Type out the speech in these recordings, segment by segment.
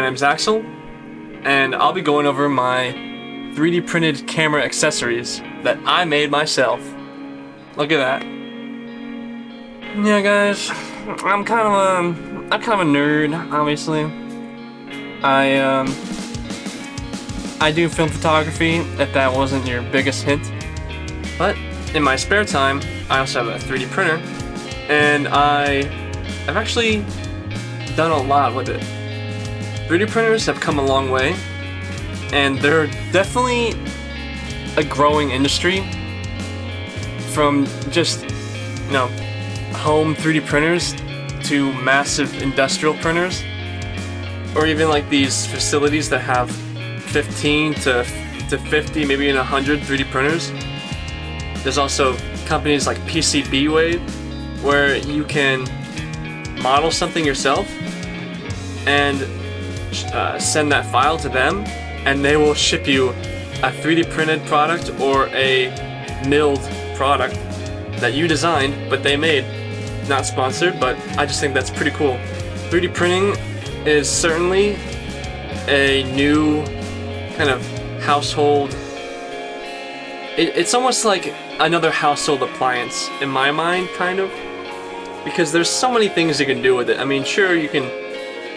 name's Axel, and I'll be going over my 3D printed camera accessories that I made myself. Look at that. Yeah, guys, I'm kind of a nerd, obviously. I do film photography, if that wasn't your biggest hint. But in my spare time, I also have a 3D printer, and I've actually done a lot with it. 3D printers have come a long way, and they're definitely a growing industry. From just, home 3D printers to massive industrial printers, or even like these facilities that have 15 to 50, maybe even 100 3D printers. There's also companies like PCBWay, where you can model something yourself and send that file to them, and they will ship you a 3D printed product or a milled product that you designed but they made. Not sponsored, but I just think that's pretty cool. 3D printing is certainly a new kind of household. It's almost like another household appliance in my mind, kind of, because there's so many things you can do with it. I mean, sure, you can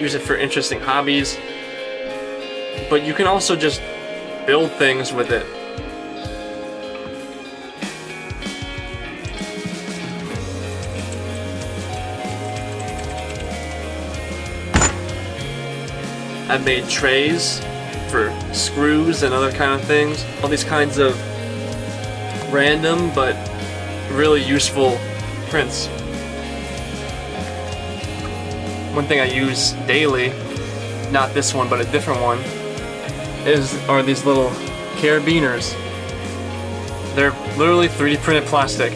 use it for interesting hobbies, but you can also just build things with it. I've made trays for screws and other kind of things. All these kinds of random but really useful prints. One thing I use daily, not this one but a different one, are these little carabiners. They're literally 3D printed plastic,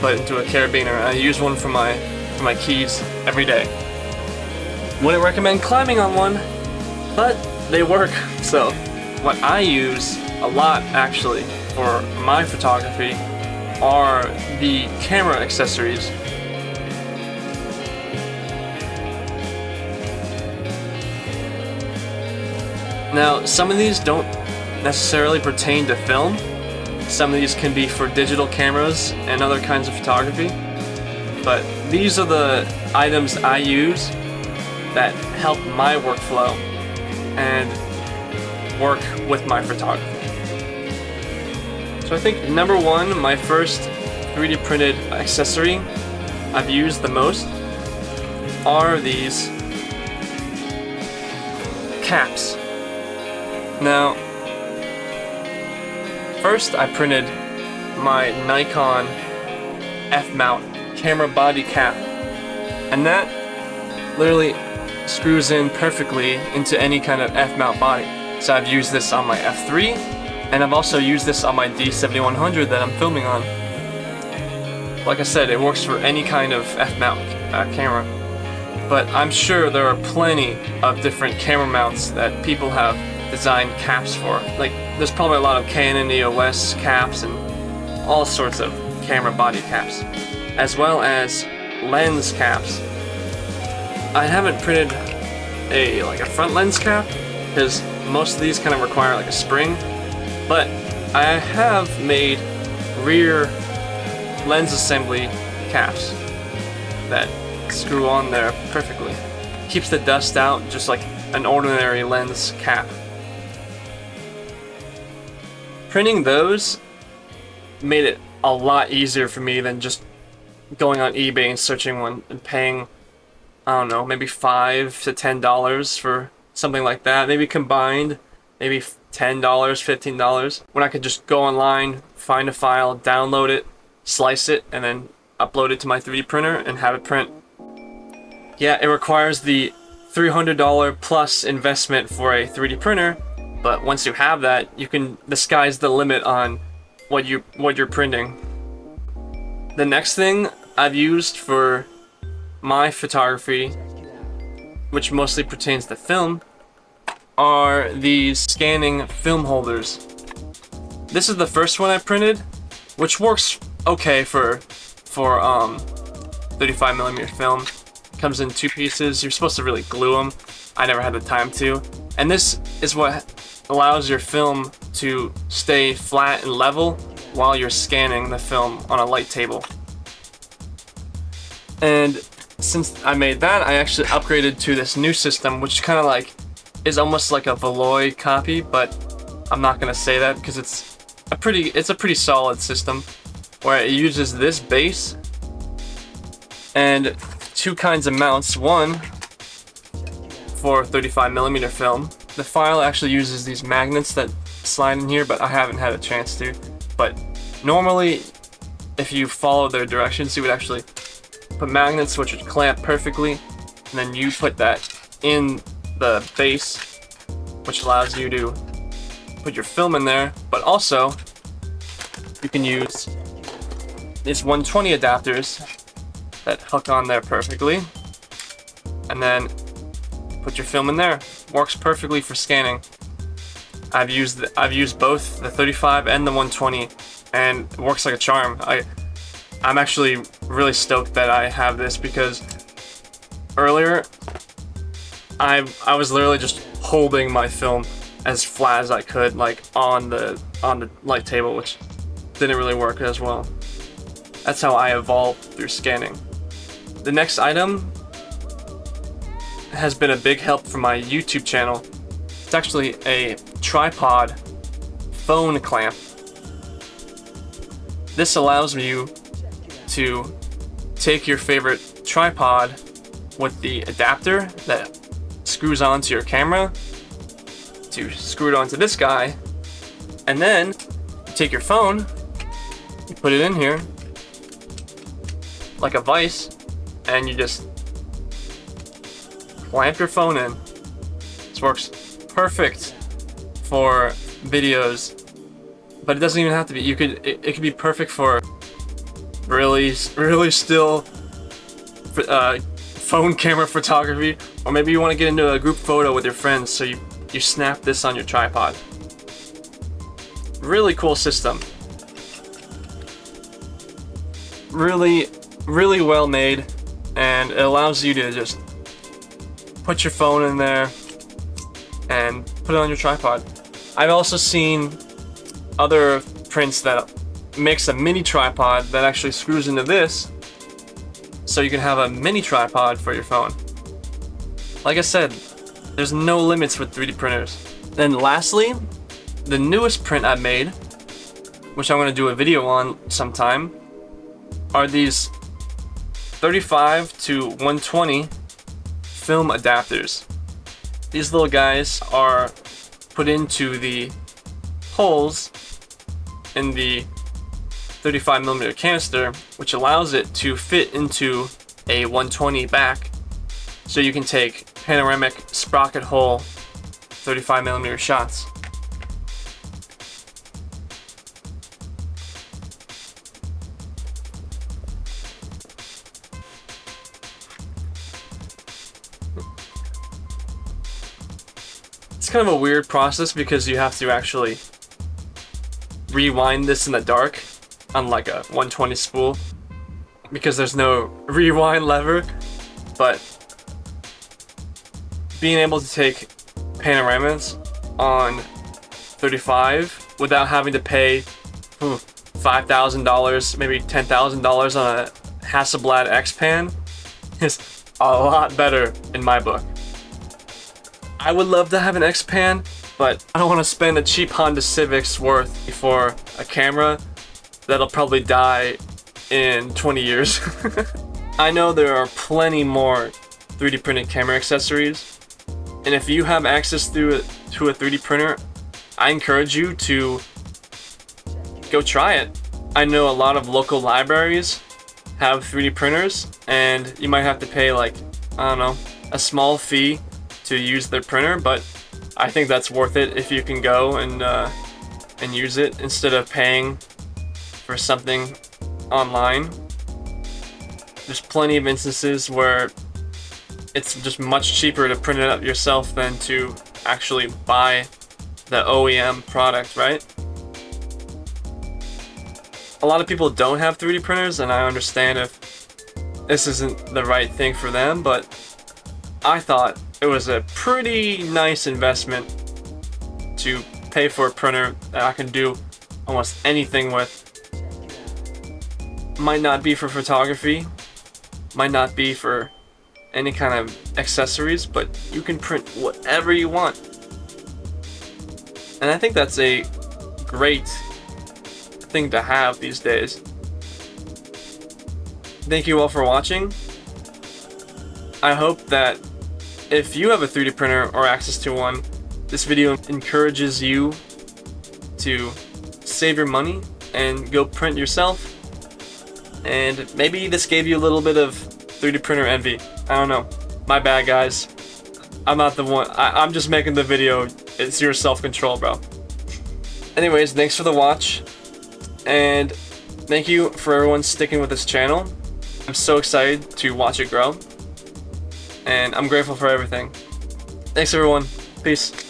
but into a carabiner. I use one for my keys every day. Wouldn't recommend climbing on one, but they work. So what I use a lot actually for my photography are the camera accessories. Now, some of these don't necessarily pertain to film. Some of these can be for digital cameras and other kinds of photography. But these are the items I use that help my workflow and work with my photography. So I think number one, my first 3D printed accessory I've used the most are these caps. Now, first I printed my Nikon F-mount camera body cap, and that literally screws in perfectly into any kind of F-mount body. So I've used this on my F3, and I've also used this on my D7100 that I'm filming on. Like I said, it works for any kind of F-mount camera, but I'm sure there are plenty of different camera mounts that people have designed caps for. Like, there's probably a lot of Canon EOS caps and all sorts of camera body caps, as well as lens caps. I haven't printed a front lens cap because most of these kind of require like a spring, but I have made rear lens assembly caps that screw on there perfectly. Keeps the dust out just like an ordinary lens cap. Printing those made it a lot easier for me than just going on eBay and searching one and paying, I don't know, maybe $5 to $10 for something like that. Maybe combined, maybe $10, $15. When I could just go online, find a file, download it, slice it, and then upload it to my 3D printer and have it print. Yeah, it requires the $300 plus investment for a 3D printer, but once you have that, the sky's the limit on what you're printing. The next thing I've used for my photography, which mostly pertains to film, are these scanning film holders. This is the first one I printed, which works okay for 35mm film. Comes in two pieces. You're supposed to really glue them, I never had the time to. And this is what allows your film to stay flat and level while you're scanning the film on a light table. And since I made that, I actually upgraded to this new system, which kind of like is almost like a Veloy copy, but I'm not gonna say that because it's a pretty solid system where it uses this base and two kinds of mounts. One for 35mm film. The file actually uses these magnets that slide in here, but I haven't had a chance to. But normally, if you follow their directions, you would actually put magnets which would clamp perfectly, and then you put that in the base, which allows you to put your film in there. But also, you can use these 120 adapters that hook on there perfectly, and then put your film in there. Works perfectly for scanning. I've used both the 35 and the 120, and it works like a charm. I'm actually really stoked that I have this, because earlier I was literally just holding my film as flat as I could, like on the light table, which didn't really work as well. That's how I evolved through scanning. The next item has been a big help for my YouTube channel. It's actually a tripod phone clamp. This allows you to take your favorite tripod with the adapter that screws onto your camera, to screw it onto this guy, and then you take your phone, you put it in here like a vise, and you just clamp your phone in. This works perfect for videos, but it doesn't even have to be. It could be perfect for really still phone camera photography, or maybe you want to get into a group photo with your friends, so you snap this on your tripod. Really cool system. Really well made, and it allows you to just put your phone in there and put it on your tripod. I've also seen other prints that makes a mini tripod that actually screws into this, so you can have a mini tripod for your phone. Like I said, there's no limits with 3D printers. Then lastly, the newest print I made, which I'm going to do a video on sometime, are these 35 to 120 film adapters. These little guys are put into the holes in the 35mm canister, which allows it to fit into a 120 back, so you can take panoramic sprocket hole 35mm shots. It's kind of a weird process because you have to actually rewind this in the dark, unlike a 120 spool, because there's no rewind lever. But being able to take panoramas on 35 without having to pay $5,000, maybe $10,000 on a Hasselblad X-Pan is a lot better in my book. I would love to have an X-Pan, but I don't want to spend a cheap Honda Civic's worth for a camera that'll probably die in 20 years. I know there are plenty more 3D printed camera accessories, and if you have access to a 3D printer, I encourage you to go try it. I know a lot of local libraries have 3D printers, and you might have to pay, like, I don't know, a small fee to use their printer, but I think that's worth it if you can go and use it instead of paying for something online. There's plenty of instances where it's just much cheaper to print it up yourself than to actually buy the OEM product, right? A lot of people don't have 3D printers, and I understand if this isn't the right thing for them, but I thought it was a pretty nice investment to pay for a printer that I can do almost anything with. Might not be for photography, might not be for any kind of accessories, but you can print whatever you want. And I think that's a great thing to have these days. Thank you all for watching. I hope that if you have a 3D printer or access to one, this video encourages you to save your money and go print yourself. And maybe this gave you a little bit of 3D printer envy. I don't know. My bad, guys. I'm not the one. I'm just making the video. It's your self-control, bro. Anyways, thanks for the watch. And thank you for everyone sticking with this channel. I'm so excited to watch it grow. And I'm grateful for everything. Thanks, everyone. Peace.